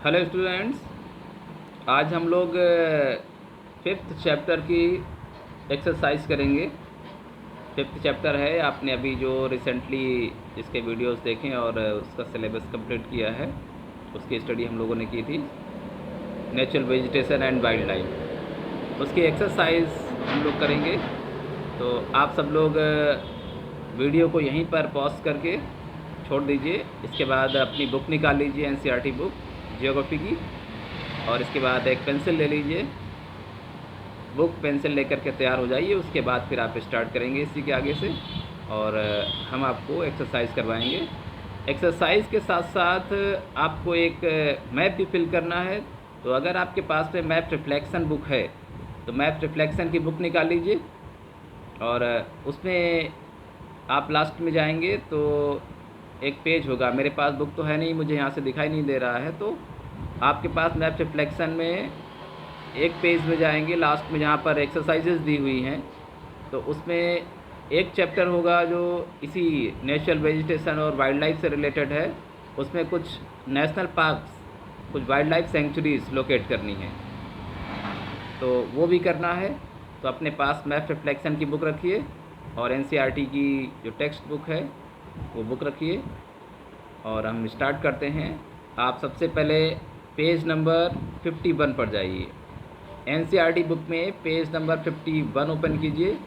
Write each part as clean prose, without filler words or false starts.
Hello students, आज हम लोग फिफ्थ चैप्टर की एक्सरसाइज करेंगे। फिफ्थ चैप्टर है, आपने अभी जो रिसेंटली इसके वीडियोस देखे और उसका सिलेबस कंप्लीट किया है, उसकी स्टडी हम लोगों ने की थी, natural vegetation and wild life. उसकी एक्सरसाइज हम लोग करेंगे। तो आप सब लोग वीडियो को यहीं पर पॉज करके छोड़ दीजिए। इसके बाद अपनी बुक निकाल लीजिए, एनसीईआरटी बुक जियोग्राफी की, और इसके बाद एक पेंसिल ले लीजिए। बुक पेंसिल लेकर के तैयार हो जाइए। उसके बाद फिर आप स्टार्ट करेंगे इसी के आगे से, और हम आपको एक्सरसाइज करवाएंगे। एक्सरसाइज के साथ साथ आपको एक मैप भी फिल करना है। तो अगर आपके पास में मैप रिफ्लेक्शन बुक है तो मैप रिफ्लेक्शन की बुक निकाल लीजिए, और उसमें आप लास्ट में जाएंगे तो एक पेज होगा। मेरे पास बुक तो है नहीं, मुझे यहाँ से दिखाई नहीं दे रहा है, तो आपके पास मैप रिफ्लेक्शन में एक पेज में जाएंगे लास्ट में, जहाँ पर एक्सरसाइजेज दी हुई हैं। तो उसमें एक चैप्टर होगा जो इसी नेचुरल वेजिटेशन और वाइल्ड लाइफ से रिलेटेड है। उसमें कुछ नेशनल पार्क्स, कुछ वाइल्ड लाइफ सेंचुरीज लोकेट करनी है, तो वो भी करना है। तो अपने पास मैप रिफ्लेक्शन की बुक रखिए, और एनसीईआरटी की जो टेक्स्ट बुक है वो बुक रखिए, और हम स्टार्ट करते हैं। आप सबसे पहले पेज नंबर 51 पर जाइए। एनसीईआरटी बुक में पेज नंबर 51 ओपन कीजिए,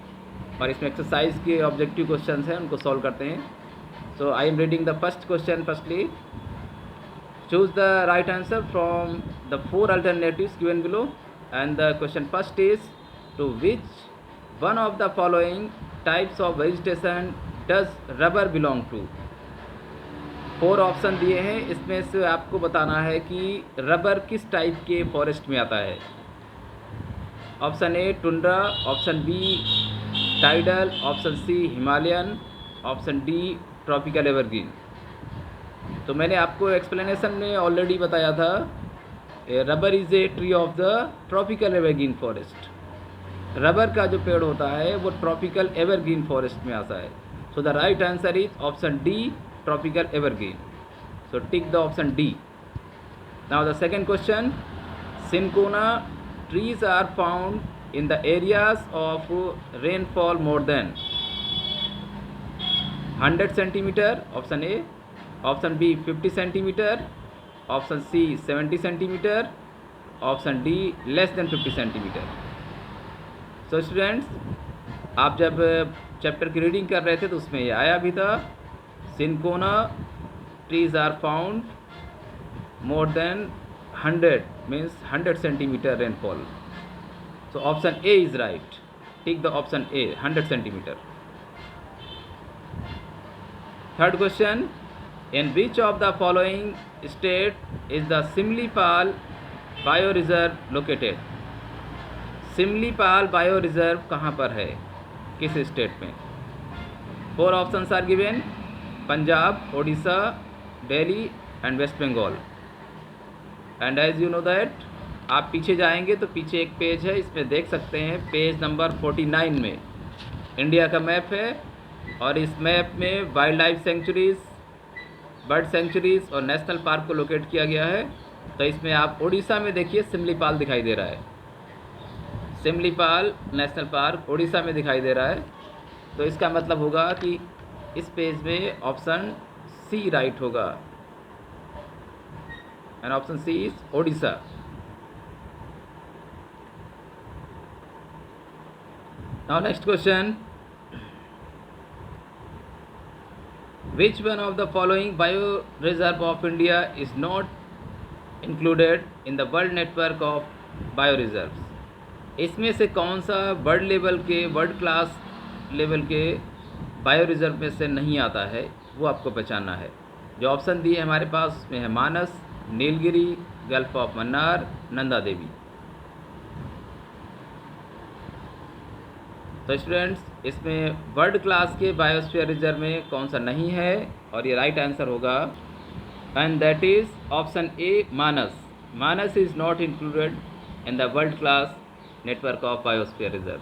और इसमें एक्सरसाइज के ऑब्जेक्टिव क्वेश्चंस हैं, उनको सॉल्व करते हैं। So I am reading the first question firstly. Choose the right answer from the four alternatives given below, and the question first is, to which one of the following types of vegetation does rubber belong to? Four option दिए हैं, इसमें से आपको बताना है कि rubber किस type के फॉरेस्ट में आता है। Option A tundra, option B tidal, option C Himalayan, option D tropical evergreen. तो मैंने आपको एक्सप्लेनेशन में ऑलरेडी बताया था, rubber is a tree of the tropical evergreen forest. Rubber का जो पेड़ होता है वो ट्रॉपिकल एवरग्रीन फॉरेस्ट में आता है। So the right answer is option D, tropical evergreen. So tick the option D. Now the second question, cinchona trees are found in the areas of rainfall more than 100 centimeter, option A, option B 50 centimeter, option C 70 centimeter, option D less than 50 centimeter। So students, आप जब chapter की reading कर रहे थे तो उसमें ये आया भी था, cinchona trees are found more than 100 means 100 centimeter rainfall. So option A is right. Take the option A, 100 centimeter. Third question, in which of the following state is the Simlipal Bioreserve located? Simlipal bio reserve कहाँ पर है, किस state में? Four options are given, Punjab, Odisha, Delhi and West Bengal. And as you know that, आप पीछे जाएंगे तो पीछे एक पेज है, इसमें देख सकते हैं पेज नंबर 49 में इंडिया का मैप है, और इस मैप में wild life centuries, bird centuries और नेशनल पार्क को लोकेट किया गया है। तो इसमें आप उड़ीसा में देखिए सिमलीपाल दिखाई दे रहा है, सिमलीपाल नेशनल पार्क उड़ीसा में दिखाई दे रहा है। तो इसका मतलब होगा कि इस पेज में ऑप्शन सी राइट होगा, and option C is Odisha. Now next question, which one of the following bioreserve of India is not included in the world network of bioreserves? इसमें से कौन सा वर्ल्ड लेवल के, world class level के bio reserve में से नहीं आता है, वो आपको पहचानना है। जो ऑप्शन दिए हमारे पास उसमें है मानस, नीलगिरी, गल्फ ऑफ मन्नार, नंदा देवी। तो स्टूडेंट्स, इसमें वर्ल्ड क्लास के बायोस्फीयर रिजर्व में कौन सा नहीं है, और ये राइट आंसर होगा, and that is option A Manas. Manas is not included in the world class network of biosphere reserve.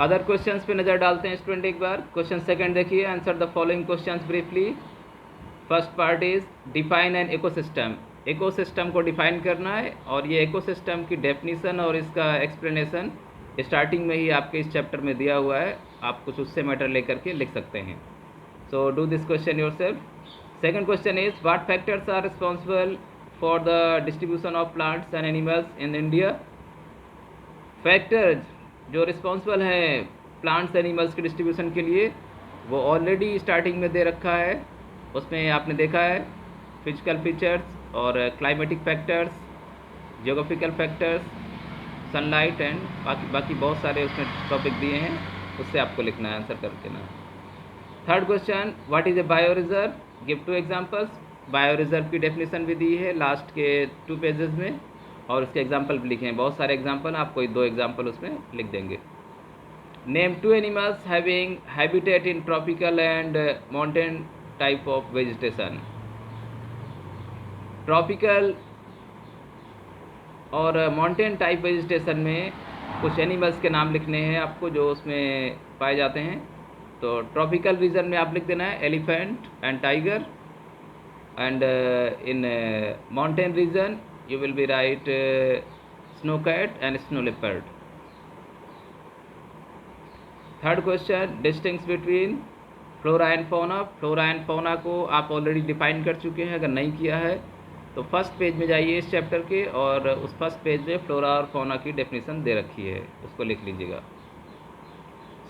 Other questions पे नज़र डालते हैं स्टूडेंट एक बार। क्वेश्चन सेकंड देखिए, answer the following questions briefly. First part is define an ecosystem. Ecosystem को define करना है, और ये इकोसिस्टम की डेफिनीसन और इसका एक्सप्लेनेशन स्टार्टिंग में ही आपके इस चैप्टर में दिया हुआ है, आप कुछ उससे मैटर लेकर के लिख सकते हैं। So do this question yourself. Second question is what factors are responsible for the distribution of plants and animals in India. Factors जो रिस्पॉन्सिबल हैं प्लांट्स एनिमल्स के डिस्ट्रीब्यूशन के लिए, वो ऑलरेडी स्टार्टिंग में दे रखा है। उसमें आपने देखा है फिजिकल फीचर्स और climatic factors, geographical factors, sunlight and बाकी बहुत सारे उसमें टॉपिक दिए हैं, उससे आपको लिखना है, आंसर करके ना। Third question, what is a bio reserve, give 2 examples. Bio reserve की डेफिनेशन भी दी है लास्ट के 2 पेजेस में, और उसके एग्जांपल भी लिखे हैं, बहुत सारे एग्जांपल, आप कोई 2 एग्जांपल उसमें लिख देंगे। Name 2 animals having habitat in tropical and mountain type of vegetation. Tropical और माउंटेन टाइप वेजिटेशन में कुछ एनिमल्स के नाम लिखने हैं आपको जो उसमें पाए जाते हैं। तो ट्रॉपिकल रीजन में आप लिख देना है elephant and tiger, and in mountain region you will be write snow cat and snow leopard. Third question, distinguish between flora and fauna. Flora and fauna को आप ऑलरेडी डिफाइन कर चुके हैं, अगर नहीं किया है तो फर्स्ट पेज में जाइए इस चैप्टर के, और उस फर्स्ट पेज में फ्लोरा और फौना की डेफिनेशन दे रखी है, उसको लिख लीजिएगा।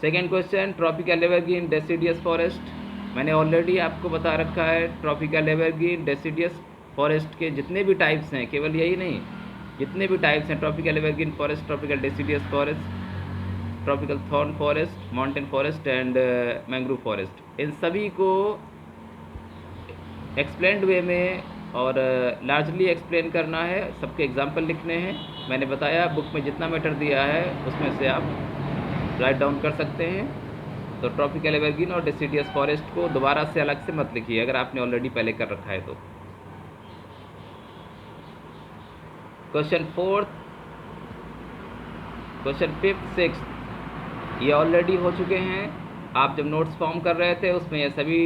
Second question, tropical evergreen deciduous forest. मैंने ऑलरेडी आपको बता रखा है ट्रॉपिकल एवरग्रीन डेसिडियस फॉरेस्ट के जितने भी टाइप्स हैं, केवल यही नहीं, जितने भी टाइप्स हैं, tropical evergreen forest, tropical deciduous forest, tropical thorn forest, mountain forest and mangrove forest, इन सभी को एक्सप्लेन्ड वे में और लार्जली एक्सप्लेन करना है, सबके एग्जाम्पल लिखने हैं। मैंने बताया बुक में जितना मैटर दिया है उसमें से आप राइट डाउन कर सकते हैं। तो ट्रॉपिकल एवरग्रीन और डेसिडियस फॉरेस्ट को दोबारा से अलग से मत लिखिए अगर आपने ऑलरेडी पहले कर रखा है तो। Question fourth, question fifth, sixth ये ऑलरेडी हो चुके हैं। आप जब नोट्स फॉर्म कर रहे थे उसमें ये सभी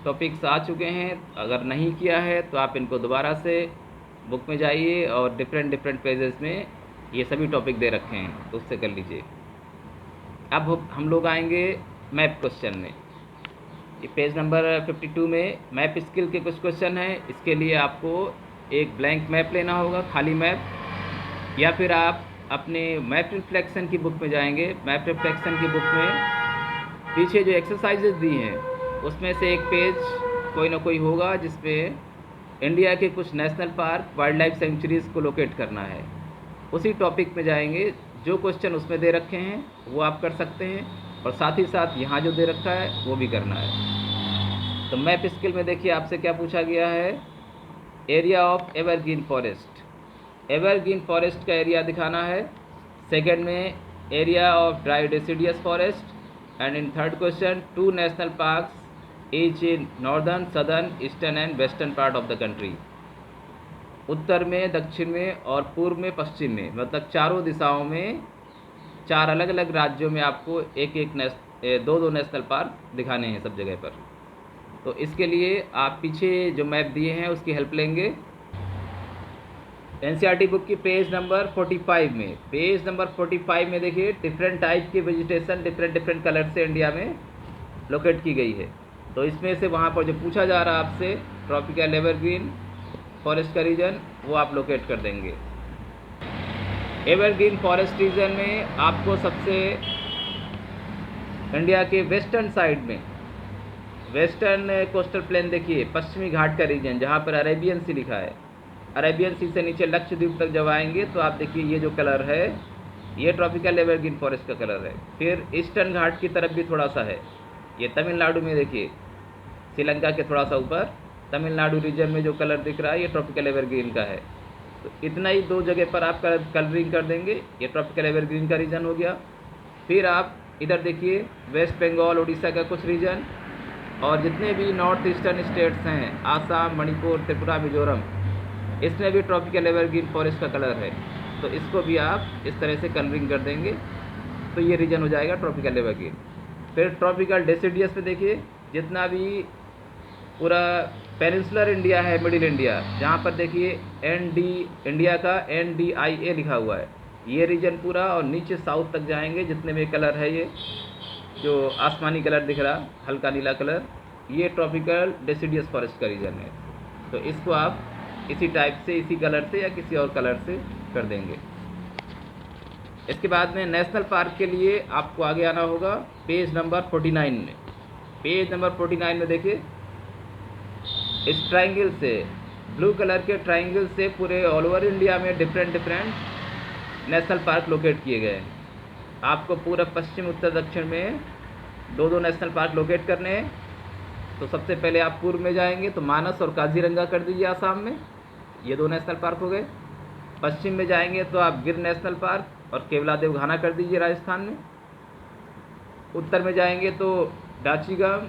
टॉपिक्स आ चुके हैं। अगर नहीं किया है तो आप इनको दोबारा से बुक में जाइए और डिफरेंट पेजेस में ये सभी टॉपिक दे रखे हैं, तो उससे कर लीजिए। अब हम लोग आएंगे मैप क्वेश्चन में। ये पेज नंबर 52 में मैप स्किल के कुछ क्वेश्चन हैं। इसके लिए आपको एक ब्लैंक मैप लेना होगा, खाली मैप, या फिर आप अपने मैप रिफ्लेक्शन की बुक में जाएंगे। मैप रिफ्लेक्शन की बुक में पीछे जो एक्सरसाइजेज दी हैं उसमें से एक पेज कोई ना कोई होगा जिसमें इंडिया के कुछ national park, wild life centuries को लोकेट करना है। उसी टॉपिक में जाएंगे, जो क्वेश्चन उसमें दे रखे हैं वो आप कर सकते हैं, और साथ ही साथ यहाँ जो दे रखा है वो भी करना है। तो मैप स्किल में देखिए आपसे क्या पूछा गया है, area of evergreen forest. Evergreen forest का एरिया दिखाना है। सेकंड में area of dry deciduous forest, and in third question 2 national parks each in northern, southern, eastern and western part of the country. उत्तर में, दक्षिण में और पूर्व में, पश्चिम में, मतलब चारों दिशाओं में 4 अलग अलग राज्यों में आपको एक 2 नेशनल पार्क दिखाने हैं सब जगह पर। तो इसके लिए आप पीछे जो मैप दिए हैं उसकी हेल्प लेंगे। एनसीईआरटी बुक की पेज नंबर 45 में, पेज नंबर 45 में देखिए डिफरेंट टाइप की वेजिटेशन डिफरेंट कलर से इंडिया में लोकेट की गई है। तो इसमें से वहाँ पर जो पूछा जा रहा है आपसे ट्रॉपिकल एवरग्रीन फॉरेस्ट का रीजन, वो आप लोकेट कर देंगे। एवरग्रीन फॉरेस्ट रीजन में आपको सबसे इंडिया के वेस्टर्न साइड में, वेस्टर्न कोस्टल प्लेन देखिए, पश्चिमी घाट का रीजन जहाँ पर अरेबियन सी लिखा है, अरेबियन सी से नीचे लक्षद्वीप तक जब आएंगे तो आप देखिए ये जो कलर है ये ट्रॉपिकल एवरग्रीन फॉरेस्ट का कलर है। फिर ईस्टर्न घाट की तरफ भी थोड़ा सा है, ये तमिलनाडु में देखिए, श्रीलंका के थोड़ा सा ऊपर तमिलनाडु रीजन में जो कलर दिख रहा है ये ट्रॉपिकल एवरग्रीन का है। तो इतना ही 2 जगह पर आप कलरिंग कर देंगे, ये ट्रॉपिकल एवरग्रीन का रीजन हो गया। फिर आप इधर देखिए वेस्ट बंगाल, उड़ीसा का कुछ रीजन, और जितने भी नॉर्थ ईस्टर्न स्टेट्स हैं, आसाम, मणिपुर, त्रिपुरा, मिजोरम, इसमें भी ट्रॉपिकल एवरग्रीन फॉरेस्ट का कलर है। तो इसको भी आप इस तरह से कलरिंग कर देंगे तो ये रीजन हो जाएगा ट्रॉपिकल एवरग्रीन। फिर ट्रॉपिकल डेसिडियस पे देखिए जितना भी पूरा पेनिनसुलर इंडिया है, मिडिल इंडिया, जहाँ पर देखिए इंडिया का NDIA लिखा हुआ है, ये रीजन पूरा। और नीचे साउथ तक जाएंगे जितने में कलर है, ये जो आसमानी कलर दिख रहा, हल्का नीला कलर, ये ट्रॉपिकल डेसिडियस फॉरेस्ट का रीजन है। तो इसको आप इसी टाइप से, इसी कलर से या किसी और कलर से कर देंगे। इसके बाद में नेशनल पार्क के लिए आपको आगे आना होगा पेज नंबर 49 में। पेज नंबर 49 में देखिए, इस ट्राइंगल से, ब्लू कलर के ट्राइंगल से पूरे ऑल ओवर इंडिया में डिफरेंट नेशनल पार्क लोकेट किए गए हैं। आपको पूरा पश्चिम, उत्तर, दक्षिण में दो नेशनल पार्क लोकेट करने हैं। तो सबसे पहले आप पूर्व में जाएंगे तो मानस और काजीरंगा कर दीजिए आसाम में, ये 2 नेशनल पार्क हो गए। पश्चिम में जाएंगे तो आप गिर नेशनल पार्क और केवलादेव घाना कर दीजिए राजस्थान में। उत्तर में जाएंगे तो डाचीगाम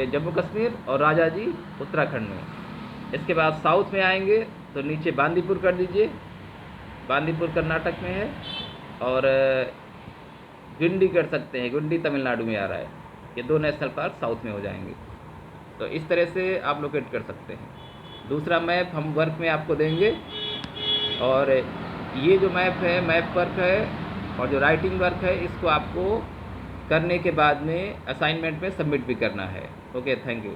जम्मू कश्मीर और राजाजी उत्तराखंड में। इसके बाद साउथ में आएंगे तो नीचे बांदीपुर कर दीजिए, बांदीपुर कर्नाटक में है, और गिंडी कर सकते हैं, गिंडी तमिलनाडु में आ रहा है। ये 2 नेशनल पार्क साउथ में हो जाएंगे। तो इस तरह से आप लोकेट कर सकते हैं। दूसरा मैप हम वर्क में आपको देंगे, और ये जो मैप है, मैप वर्क है, और जो राइटिंग वर्क है, इसको आपको करने के बाद में असाइनमेंट में सबमिट भी करना है। Okay, thank you.